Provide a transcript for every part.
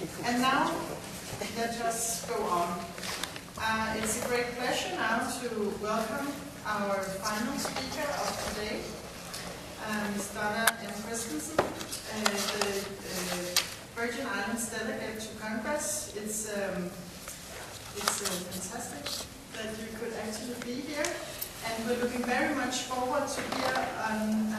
And now, let us go on. It's a great pleasure now to welcome our final speaker of today, Ms. Donna M. Christensen, the Virgin Islands Delegate to Congress. It's fantastic that you could actually be here, and we're looking very much forward to hear on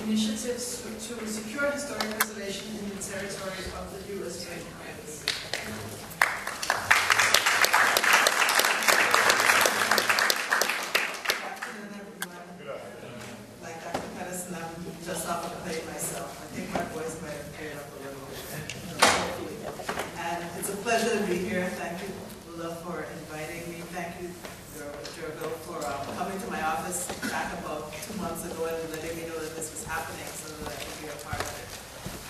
initiatives to secure historic preservation in the territory of the U.S. Virgin Islands. Like Dr. Pedersen, I'm just off the plate myself. I think my voice might have cleared up a little bit, hopefully. And it's a pleasure to be here. Thank you, Uffe, for inviting me. Thank you, Joe, for coming to my office back about 2 months ago and letting me know that this was happening so that I could be a part of it.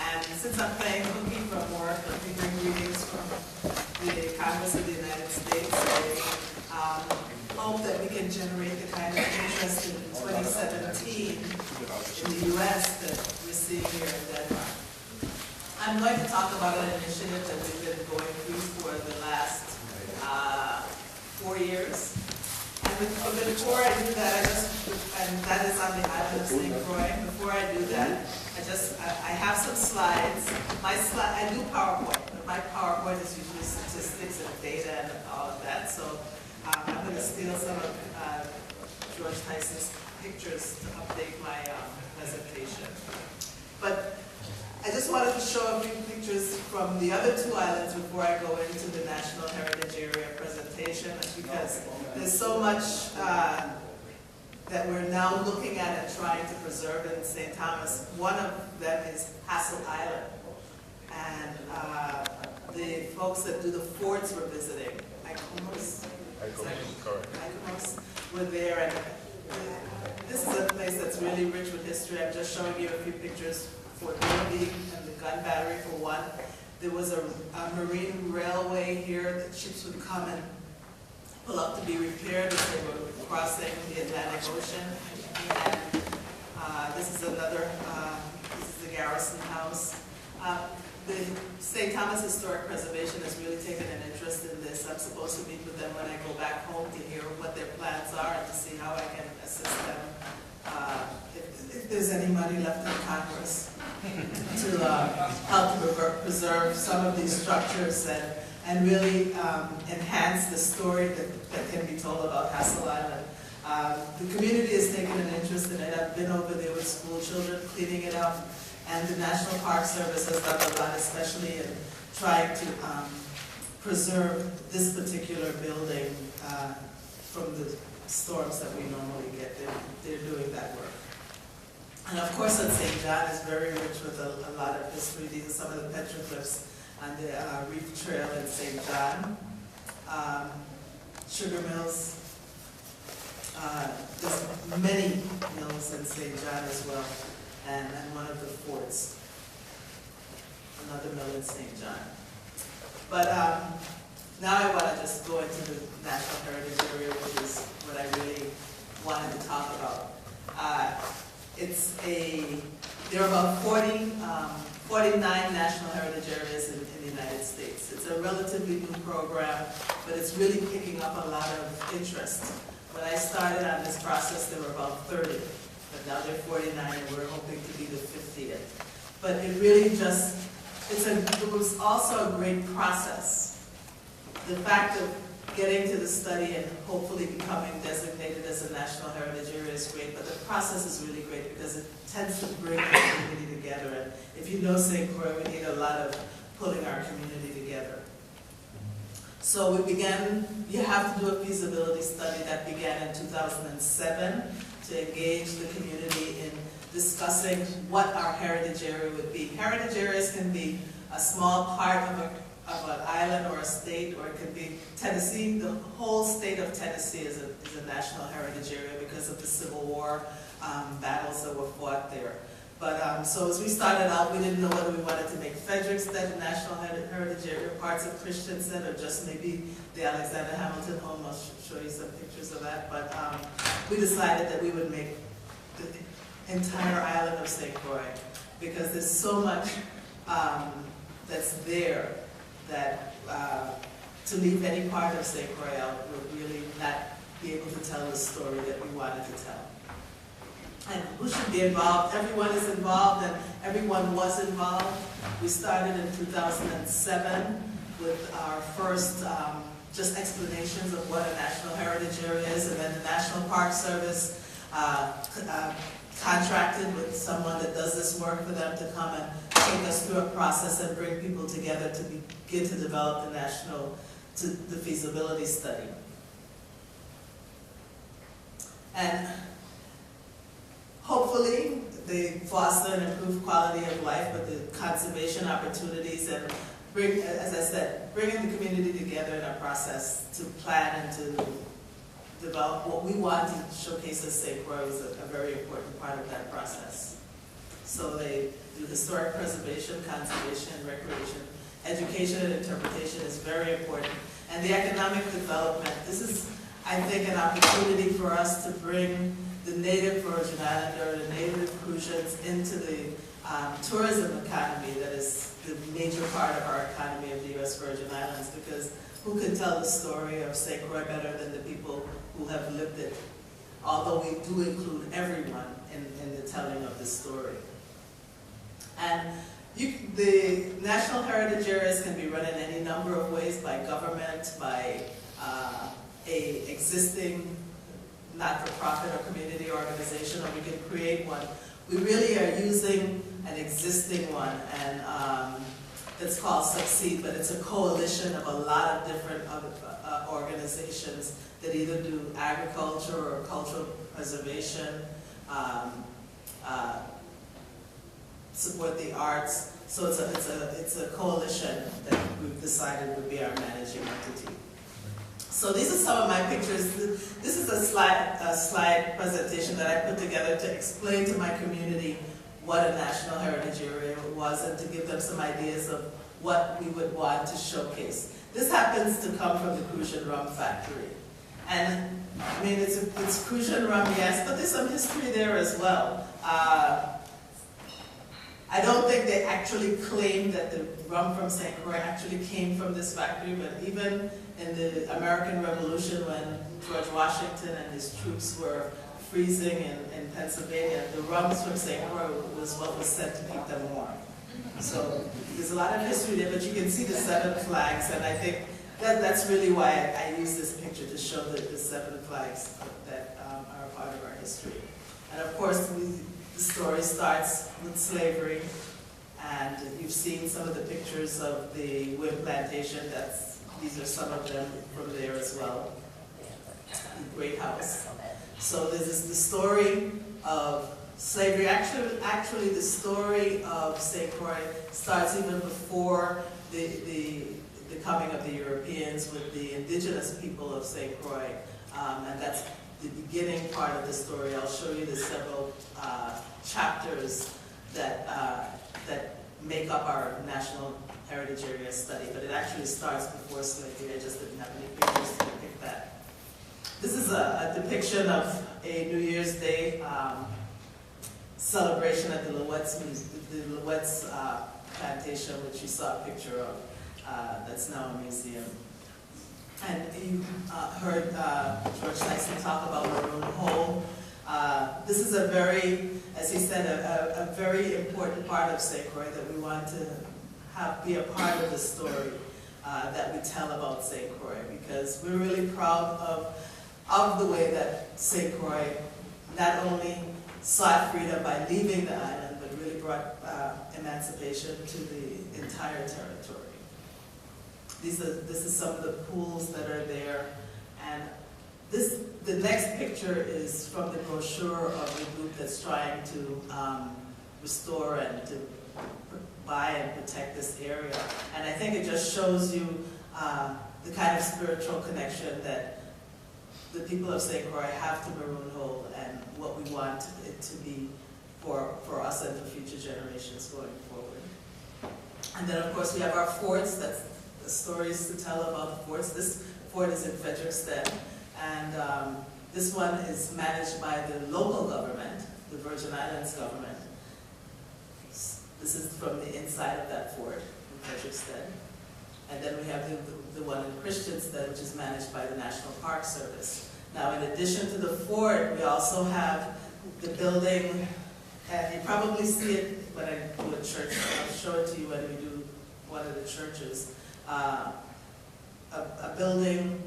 And since I'm playing hooky from work, let me bring greetings from the Congress of the United States. I hope that we can generate the kind of interest in 2017 in the U.S. that we're seeing here in Denmark. I'm going to talk about an initiative that we've been going through for the last 4 years. And before I do that, and that is on the island of St. Croix. Before I do that, I have some slides. I do PowerPoint, but my PowerPoint is usually statistics and data and all of that. So I'm going to steal some of George Tyson's pictures to update my presentation. But I just wanted to show a few pictures from the other 2 islands before I go into the National Heritage Area presentation, because there's so much that we're now looking at and trying to preserve in St. Thomas. One of them is Hassel Island. And the folks that do the forts were visiting. Icomos were there. And this is a place that's really rich with history. I'm just showing you a few pictures. Fort Willoughby and the gun battery for one. There was a marine railway here that ships would come and pull up to be repaired as they were crossing the Atlantic Ocean. And this is another, this is the Garrison House. The St. Thomas Historic Preservation has really taken an interest in this. I'm supposed to meet with them when I go back home to hear what their plans are and to see how I can assist them if there's any money left in Congress to help to preserve some of these structures and really enhance the story that can be told about Hassel Island. The community has taken an interest in it. I've been over there with school children cleaning it up, and the National Park Service has done a lot, especially in trying to preserve this particular building from the storms that we normally get. They're doing that work. And of course, St. John is very rich with a lot of history. These are some of the petroglyphs on the Reef Trail in St. John. Sugar mills. There's many mills in St. John as well, and one of the forts. Another mill in St. John. But now I want to just go into the National Heritage Area, which is what I really wanted to talk about. There are about 49 National Heritage Areas in the United States. It's a relatively new program, but it's really picking up a lot of interest. When I started on this process, there were about 30, but now there are 49, and we're hoping to be the 50th. But it really it was also a great process. The fact of getting to the study and hopefully becoming designated as a National Heritage Area is great, but the process is really great because it tends to bring the community together. And if you know St. Croix, we need a lot of pulling our community together. So you have to do a feasibility study that began in 2007 to engage the community in discussing what our heritage area would be. Heritage areas can be a small part of an island or a state, or it could be Tennessee. The whole state of Tennessee is a national heritage area because of the Civil War battles that were fought there. But so as we started out, we didn't know whether we wanted to make Frederiksted a national heritage area, parts of Christensen, or just maybe the Alexander Hamilton home. I'll show you some pictures of that. But we decided that we would make the entire island of St. Croix because there's so much that's there that to leave any part of St. Croix out would really not be able to tell the story that we wanted to tell. And who should be involved? Everyone is involved, and everyone was involved. We started in 2007 with our first just explanations of what a National Heritage Area is, and then the National Park Service contracted with someone that does this work for them to come and take us through a process and bring people together to begin to develop the feasibility study. And hopefully they foster and improve quality of life with the conservation opportunities and bring, as I said, bringing the community together in a process to plan and to develop what we want to showcase as St. Croix was a very important part of that process. So they do historic preservation, conservation, recreation. Education and interpretation is very important. And the economic development, this is, I think, an opportunity for us to bring the native Virgin Islander, the native Crucians into the tourism economy that is the major part of our economy of the U.S. Virgin Islands, because who can tell the story of St. Croix better than the people who have lived it, although we do include everyone in the telling of the story. And the National Heritage Areas can be run in any number of ways, by government, by a existing not-for-profit or community organization, or we can create one. We really are using an existing one, and it's called Succeed, but it's a coalition of a lot of different other organizations that either do agriculture or cultural preservation, support the arts. So it's a coalition that we've decided would be our managing entity. So these are some of my pictures. This is a slide presentation that I put together to explain to my community what a National Heritage Area was and to give them some ideas of what we would want to showcase. This happens to come from the Crucian Rum Factory. And I mean, it's Crucian rum, yes, but there's some history there as well. I don't think they actually claim that the rum from St. Croix actually came from this factory, but even in the American Revolution, when George Washington and his troops were freezing in Pennsylvania, the rums from St. Croix was what was sent to keep them warm. So there's a lot of history there, but you can see the 7 flags, and I think that's really why I use this picture to show the 7 flags that are a part of our history. And of course, the story starts with slavery, and you've seen some of the pictures of the wood plantation. These are some of them from there as well. The Great House. So this is the story of slavery. Actually, the story of St. Croix starts even before the coming of the Europeans with the indigenous people of St. Croix, and that's the beginning part of the story. I'll show you the several chapters that make up our National Heritage Area study, but it actually starts before slavery. I just didn't have any pictures to depict that. This is a depiction of a New Year's Day celebration at the Lowett's plantation, which you saw a picture of. That's now a museum. And you heard George Tyson talk about Maroon Hole. This is a very, as he said, a very important part of St. Croix that we want to be a part of the story that we tell about St. Croix, because we're really proud of the way that St. Croix not only sought freedom by leaving the island, but really brought emancipation to the entire territory. This is some of the pools that are there, and the next picture is from the brochure of the group that's trying to restore and to buy and protect this area. And I think it just shows you the kind of spiritual connection that the people of St. Croix have to Maroon Hole and what we want it to be for us and for future generations going forward. And then, of course, we have our forts. That's the stories to tell about the forts. This fort is in Frederiksted, and this one is managed by the local government, the Virgin Islands government. This is from the inside of that fort in Frederiksted. And then we have the one in Christensen, which is managed by the National Park Service. Now, in addition to the fort, we also have the building, and you probably see it when I do a church. I'll show it to you when we do one of the churches. A building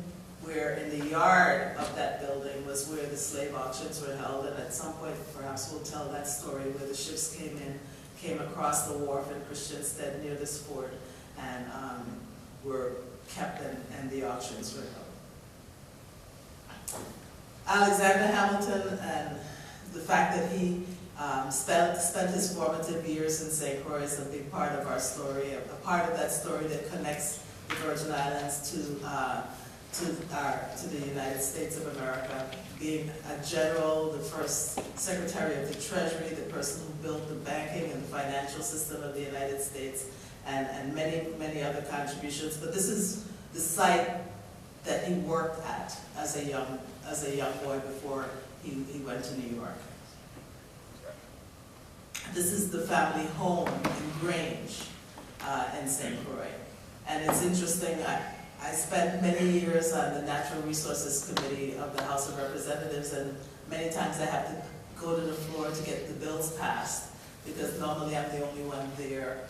where in the yard of that building was where the slave auctions were held, and at some point perhaps we'll tell that story where the ships came across the wharf in Christensen near this fort and were kept and the auctions were held. Alexander Hamilton, and the fact that he spent his formative years in St. Croix is a big part of our story, a part of that story that connects the Virgin Islands to the United States of America, being a general, the first Secretary of the Treasury, the person who built the banking and the financial system of the United States, and many, many other contributions. But this is the site that he worked at as a young boy before he went to New York. This is the family home in Grange in St. Croix. And it's interesting, I spent many years on the Natural Resources Committee of the House of Representatives, and many times I have to go to the floor to get the bills passed, because normally I'm the only one there,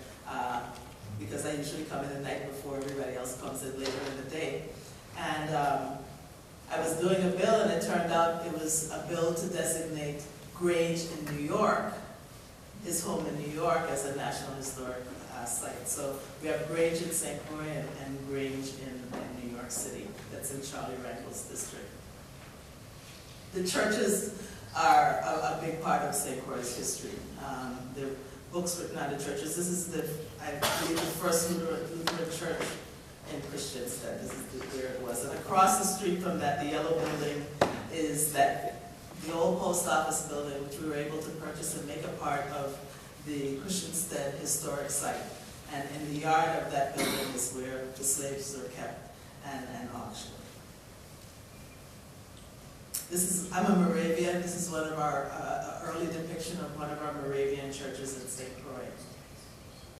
because I usually come in the night before everybody else comes in later in the day. And I was doing a bill, and it turned out it was a bill to designate Grange in New York, his home in New York, as a National Historic site. So we have Grange in St. Croix and Grange in New York City. That's in Charlie Rangel's district. The churches are a big part of St. Croix's history. The books written on the churches. This is I believe, the first Lutheran church in Christensen. This is where it was. And across the street from that, the yellow building, is the old post office building, which we were able to purchase and make a part of the Christensen historic site. And in the yard of that building is where the slaves were kept and auctioned. I'm a Moravian. This is one of our early depiction of one of our Moravian churches in St. Croix.